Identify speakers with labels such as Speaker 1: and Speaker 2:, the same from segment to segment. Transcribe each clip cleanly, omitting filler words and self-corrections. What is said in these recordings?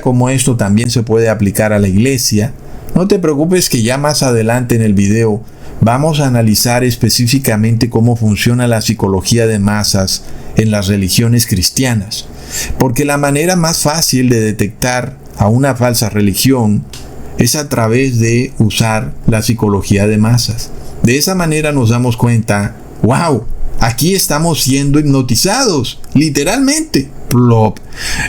Speaker 1: Como esto también se puede aplicar a la iglesia. No te preocupes que ya más adelante en el video vamos a analizar específicamente cómo funciona la psicología de masas en las religiones cristianas. Porque la manera más fácil de detectar a una falsa religión es a través de usar la psicología de masas. De esa manera nos damos cuenta, ¡wow! Aquí estamos siendo hipnotizados, literalmente. Plop.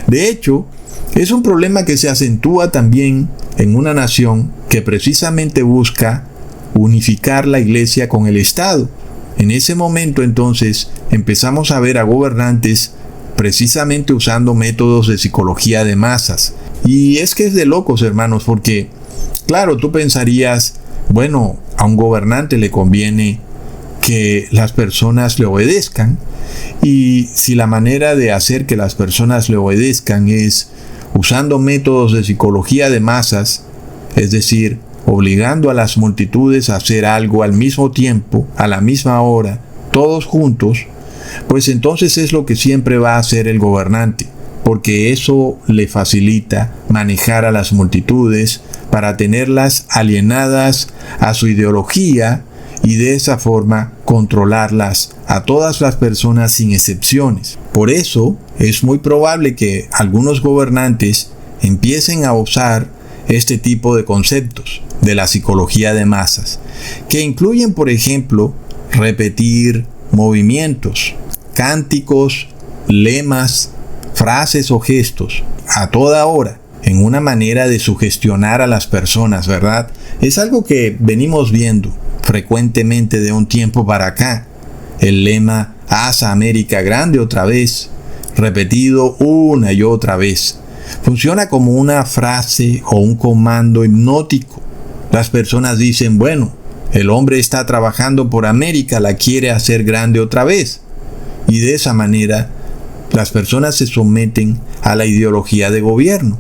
Speaker 1: De hecho, es un problema que se acentúa también en una nación que precisamente busca unificar la iglesia con el Estado. En ese momento entonces empezamos a ver a gobernantes precisamente usando métodos de psicología de masas. Y es que es de locos, hermanos, porque claro, tú pensarías, bueno, a un gobernante le conviene que las personas le obedezcan, y si la manera de hacer que las personas le obedezcan es usando métodos de psicología de masas, es decir, obligando a las multitudes a hacer algo al mismo tiempo, a la misma hora, todos juntos, pues entonces es lo que siempre va a hacer el gobernante, porque eso le facilita manejar a las multitudes para tenerlas alienadas a su ideología y de esa forma controlarlas a todas las personas sin excepciones. Por eso es muy probable que algunos gobernantes empiecen a usar este tipo de conceptos de la psicología de masas, que incluyen, por ejemplo, repetir movimientos, cánticos, lemas, frases o gestos a toda hora, en una manera de sugestionar a las personas, ¿verdad? Es algo que venimos viendo frecuentemente de un tiempo para acá. El lema "Haz a América grande otra vez", repetido una y otra vez, funciona como una frase o un comando hipnótico. Las personas dicen, bueno, el hombre está trabajando por América, la quiere hacer grande otra vez. Y de esa manera, las personas se someten a la ideología de gobierno.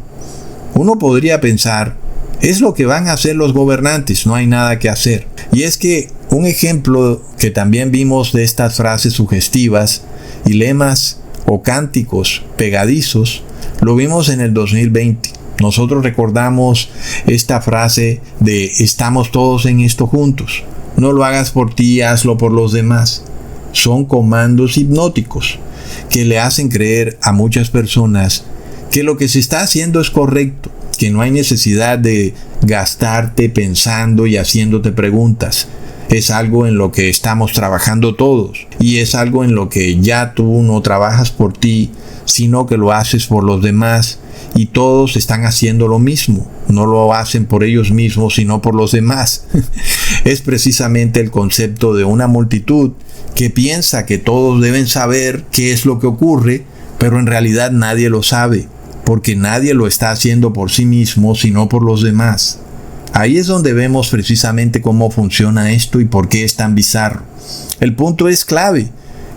Speaker 1: Uno podría pensar, es lo que van a hacer los gobernantes, no hay nada que hacer. Y es que un ejemplo que también vimos de estas frases sugestivas y lemas o cánticos pegadizos, lo vimos en el 2020. Nosotros recordamos esta frase de "estamos todos en esto juntos". No lo hagas por ti, hazlo por los demás. Son comandos hipnóticos que le hacen creer a muchas personas que lo que se está haciendo es correcto, que no hay necesidad de gastarte pensando y haciéndote preguntas. Es algo en lo que estamos trabajando todos, y es algo en lo que ya tú no trabajas por ti, sino que lo haces por los demás, y todos están haciendo lo mismo. No lo hacen por ellos mismos, sino por los demás. Es precisamente el concepto de una multitud que piensa que todos deben saber qué es lo que ocurre, pero en realidad nadie lo sabe, porque nadie lo está haciendo por sí mismo, sino por los demás. Ahí es donde vemos precisamente cómo funciona esto y por qué es tan bizarro. El punto es clave,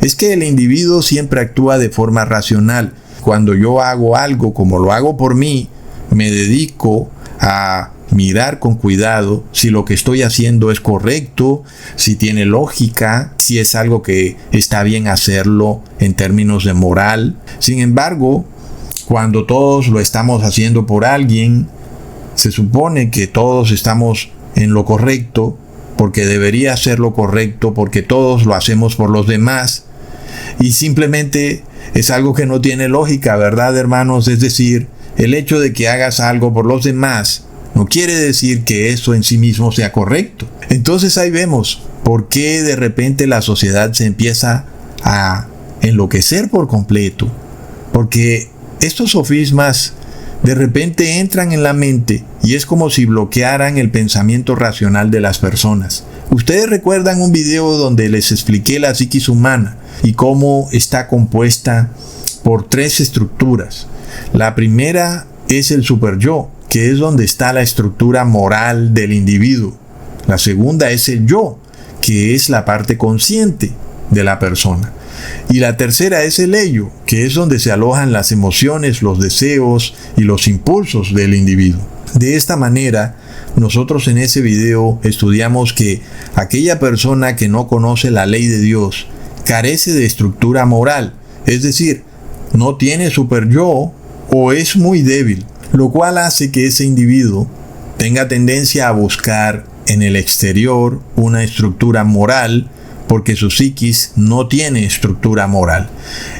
Speaker 1: es que el individuo siempre actúa de forma racional. Cuando yo hago algo como lo hago por mí, me dedico a mirar con cuidado si lo que estoy haciendo es correcto, si tiene lógica, si es algo que está bien hacerlo en términos de moral. Sin embargo, cuando todos lo estamos haciendo por alguien, se supone que todos estamos en lo correcto, porque debería ser lo correcto, porque todos lo hacemos por los demás, y simplemente es algo que no tiene lógica, ¿verdad, hermanos? Es decir, el hecho de que hagas algo por los demás no quiere decir que eso en sí mismo sea correcto. Entonces ahí vemos por qué de repente la sociedad se empieza a enloquecer por completo, porque estos sofismas de repente entran en la mente y es como si bloquearan el pensamiento racional de las personas. Ustedes recuerdan un video donde les expliqué la psiquis humana y cómo está compuesta por 3 estructuras. La primera es el superyo, que es donde está la estructura moral del individuo. La segunda es el yo, que es la parte consciente de la persona. Y la tercera es el ello, que es donde se alojan las emociones, los deseos y los impulsos del individuo. De esta manera, nosotros en ese video estudiamos que aquella persona que no conoce la ley de Dios carece de estructura moral, es decir, no tiene superyo o es muy débil. lo cual hace que ese individuo tenga tendencia a buscar en el exterior una estructura moral, porque su psiquis no tiene estructura moral.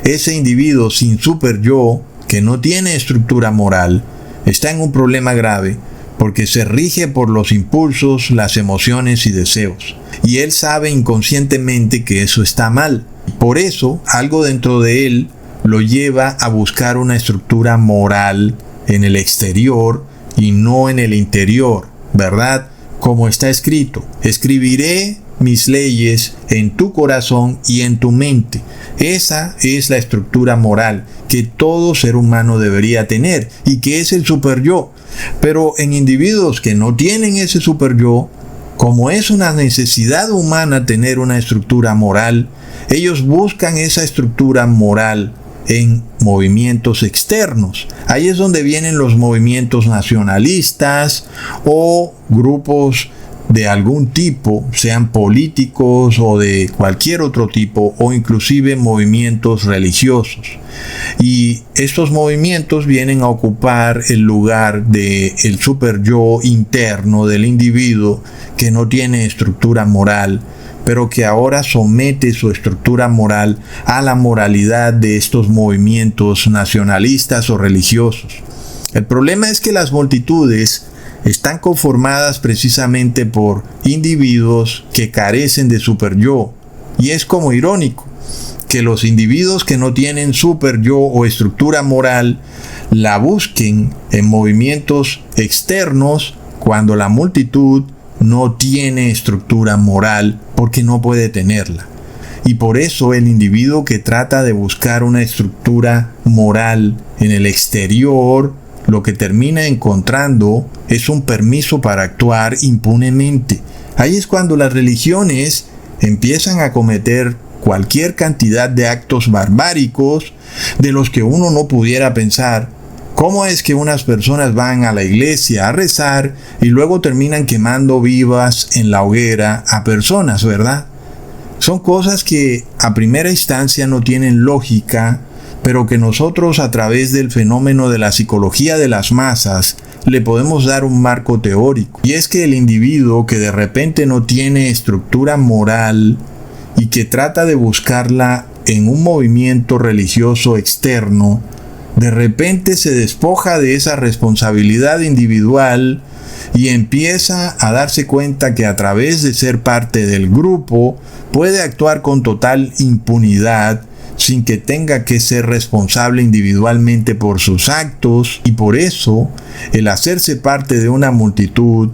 Speaker 1: Ese individuo sin super yo, que no tiene estructura moral, está en un problema grave, porque se rige por los impulsos, las emociones y deseos. Y él sabe inconscientemente que eso está mal. Por eso, algo dentro de él lo lleva a buscar una estructura moral en el exterior y no en el interior, ¿verdad? Como está escrito: escribiré mis leyes en tu corazón y en tu mente. Esa es la estructura moral que todo ser humano debería tener y que es el super yo. Pero en individuos que no tienen ese super yo, como es una necesidad humana tener una estructura moral, ellos buscan esa estructura moral en movimientos externos. Ahí es donde vienen los movimientos nacionalistas o grupos de algún tipo, sean políticos o de cualquier otro tipo, o inclusive movimientos religiosos. Y estos movimientos vienen a ocupar el lugar del super yo interno del individuo que no tiene estructura moral, pero que ahora somete su estructura moral a la moralidad de estos movimientos nacionalistas o religiosos. El problema es que las multitudes están conformadas precisamente por individuos que carecen de super yo. Y es como irónico que los individuos que no tienen super yo o estructura moral la busquen en movimientos externos cuando la multitud no tiene estructura moral porque no puede tenerla. Y por eso el individuo que trata de buscar una estructura moral en el exterior, lo que termina encontrando es un permiso para actuar impunemente. Ahí es cuando las religiones empiezan a cometer cualquier cantidad de actos barbáricos de los que uno no pudiera pensar. ¿Cómo es que unas personas van a la iglesia a rezar y luego terminan quemando vivas en la hoguera a personas, verdad? Son cosas que a primera instancia no tienen lógica, pero que nosotros a través del fenómeno de la psicología de las masas le podemos dar un marco teórico. Y es que el individuo que de repente no tiene estructura moral y que trata de buscarla en un movimiento religioso externo, de repente se despoja de esa responsabilidad individual y empieza a darse cuenta que a través de ser parte del grupo puede actuar con total impunidad sin que tenga que ser responsable individualmente por sus actos, y por eso el hacerse parte de una multitud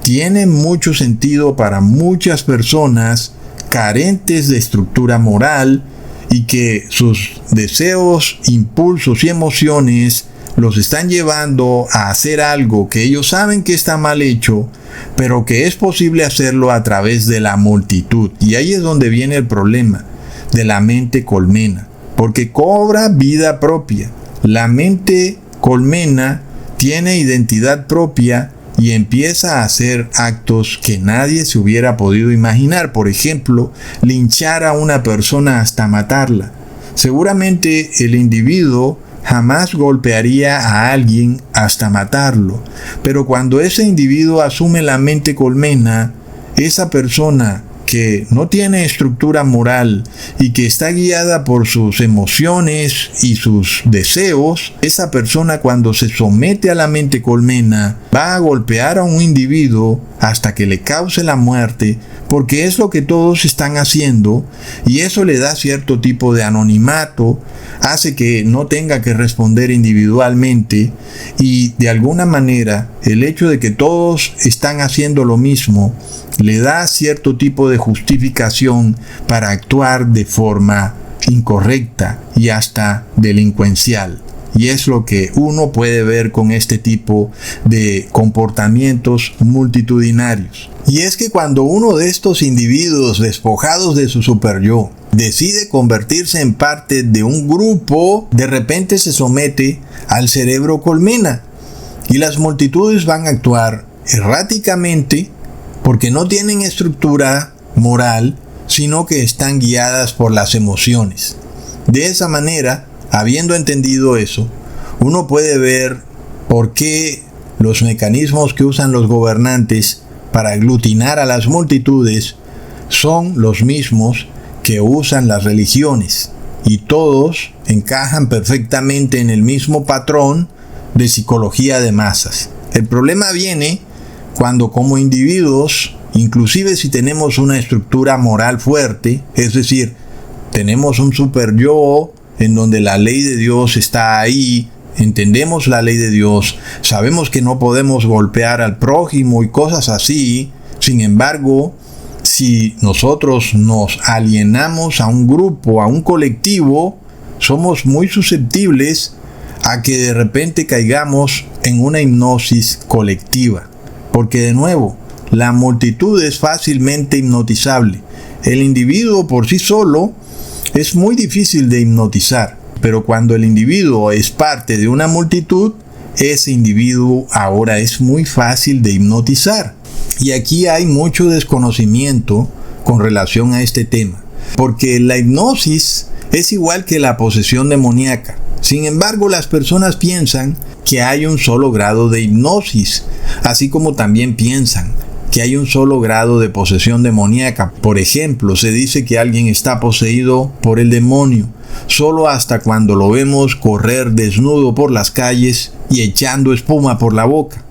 Speaker 1: tiene mucho sentido para muchas personas carentes de estructura moral y que sus deseos, impulsos y emociones los están llevando a hacer algo que ellos saben que está mal hecho, pero que es posible hacerlo a través de la multitud. Y ahí es donde viene el problema de la mente colmena, porque cobra vida propia. La mente colmena tiene identidad propia y empieza a hacer actos que nadie se hubiera podido imaginar. Por ejemplo, linchar a una persona hasta matarla. Seguramente el individuo jamás golpearía a alguien hasta matarlo, pero cuando ese individuo asume la mente colmena, esa persona que no tiene estructura moral y que está guiada por sus emociones y sus deseos, esa persona cuando se somete a la mente colmena va a golpear a un individuo hasta que le cause la muerte, porque es lo que todos están haciendo, y eso le da cierto tipo de anonimato, hace que no tenga que responder individualmente, y de alguna manera el hecho de que todos están haciendo lo mismo le da cierto tipo de justificación para actuar de forma incorrecta y hasta delincuencial. Y es lo que uno puede ver con este tipo de comportamientos multitudinarios. Y es que cuando uno de estos individuos despojados de su superyo decide convertirse en parte de un grupo, de repente se somete al cerebro colmena. Y las multitudes van a actuar erráticamente porque no tienen estructura moral, sino que están guiadas por las emociones. De esa manera, habiendo entendido eso, uno puede ver ¿Por qué los mecanismos que usan los gobernantes para aglutinar a las multitudes son los mismos que usan las religiones? Y todos encajan perfectamente en el mismo patrón de psicología de masas. El problema viene cuando como individuos, inclusive si tenemos una estructura moral fuerte, es decir, tenemos un super yo en donde la ley de Dios está ahí, entendemos la ley de Dios, sabemos que no podemos golpear al prójimo y cosas así. Sin embargo, si nosotros nos alienamos a un grupo, a un colectivo, somos muy susceptibles a que de repente caigamos en una hipnosis colectiva. Porque de nuevo, la multitud es fácilmente hipnotizable. El individuo por sí solo es muy difícil de hipnotizar, pero cuando el individuo es parte de una multitud, ese individuo ahora es muy fácil de hipnotizar. Y aquí hay mucho desconocimiento con relación a este tema, porque la hipnosis es igual que la posesión demoníaca. Sin embargo, las personas piensan que hay un solo grado de hipnosis, así como también piensan que hay un solo grado de posesión demoníaca. Por ejemplo, se dice que alguien está poseído por el demonio solo hasta cuando lo vemos correr desnudo por las calles y echando espuma por la boca.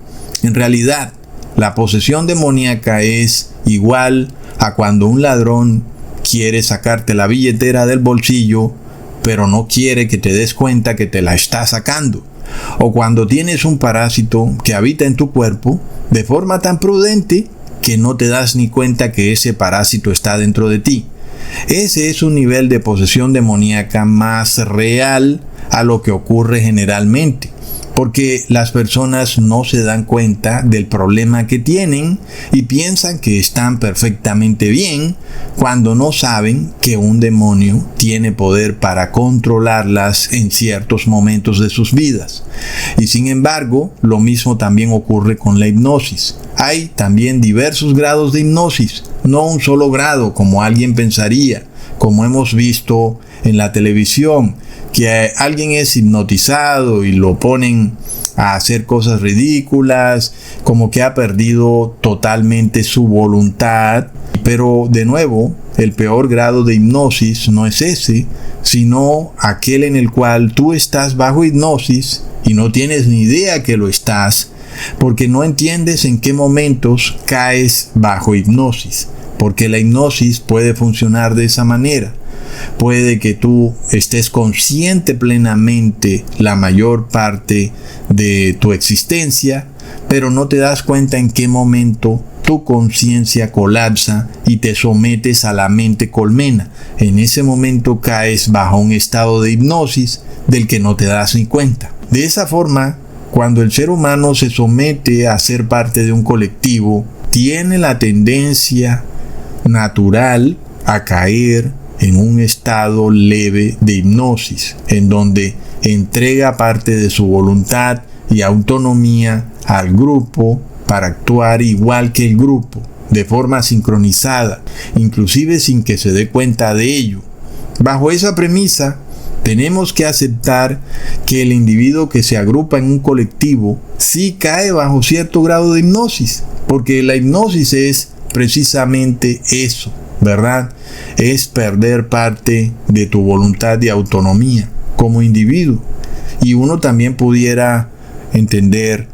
Speaker 1: En realidad, la posesión demoníaca es igual a cuando un ladrón quiere sacarte la billetera del bolsillo, pero no quiere que te des cuenta que te la está sacando. O cuando tienes un parásito que habita en tu cuerpo de forma tan prudente que no te das ni cuenta que ese parásito está dentro de ti. Ese es un nivel de posesión demoníaca más real a lo que ocurre generalmente, porque las personas no se dan cuenta del problema que tienen y piensan que están perfectamente bien cuando no saben que un demonio tiene poder para controlarlas en ciertos momentos de sus vidas. Y sin embargo, lo mismo también ocurre con la hipnosis. Hay también diversos grados de hipnosis, no un solo grado como alguien pensaría, como hemos visto en la televisión, que alguien es hipnotizado y lo ponen a hacer cosas ridículas, como que ha perdido totalmente su voluntad. Pero de nuevo, el peor grado de hipnosis no es ese, sino aquel en el cual tú estás bajo hipnosis y no tienes ni idea que lo estás, porque no entiendes en qué momentos caes bajo hipnosis, porque la hipnosis puede funcionar de esa manera. Puede que tú estés consciente plenamente la mayor parte de tu existencia, pero no te das cuenta en qué momento tu conciencia colapsa y te sometes a la mente colmena. En ese momento caes bajo un estado de hipnosis del que no te das ni cuenta. De esa forma, cuando el ser humano se somete a ser parte de un colectivo, tiene la tendencia natural a caer en un estado leve de hipnosis, en donde entrega parte de su voluntad y autonomía al grupo para actuar igual que el grupo, de forma sincronizada, inclusive sin que se dé cuenta de ello. Bajo esa premisa, tenemos que aceptar que el individuo que se agrupa en un colectivo sí cae bajo cierto grado de hipnosis, porque la hipnosis es precisamente eso, ¿verdad? Es perder parte de tu voluntad y autonomía como individuo. Y uno también pudiera entender